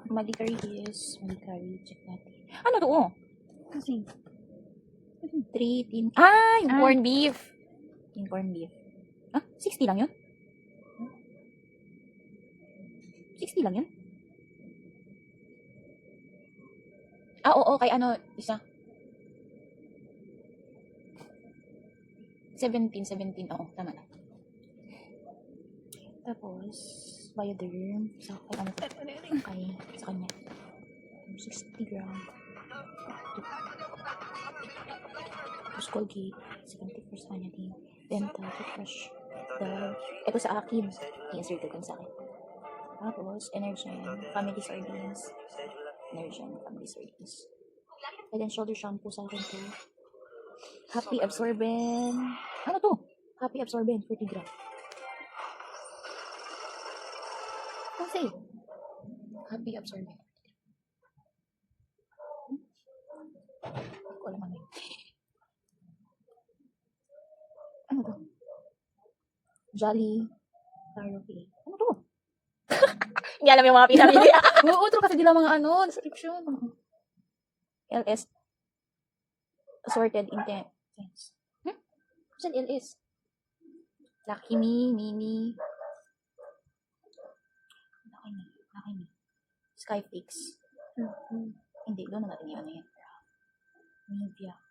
Malikari is, Malikari, check natin. Ano to? Oh? Kasi, 3 tin. Ah, yung corned beef. Yung corned beef. Ah, 60 lang yun? 60 lang yun? Ah, oo, kay ano, isa. 17, oo, tama na. Tapos, Bioderm, sa kay ano, kay, sa kanya. 60 gram. Tapos Colgate, 74 sa kanya din. Dental, toothbrush, ito sa akin. I-insert ko sa akin. Tapos, Energen, Family Sardines. Energen, Family Sardines. Head and Shoulder shampoo sa akin to. Happy Absorbent. Ano to? Happy Absorbent, 40 gram. Ang sale. Happy Absorbent. Hindi ko alam ano yun. Ano to? Jolly. Therapy. Ano to? Hindi alam yung mga pinamili. Oo, ito kasi di lang mga ano, description. LS. Assorted intents. Saan LS? Lucky Me, Mini. Laki ni. Skyfix. Hindi, doon na natin yung ano yan. Nivea.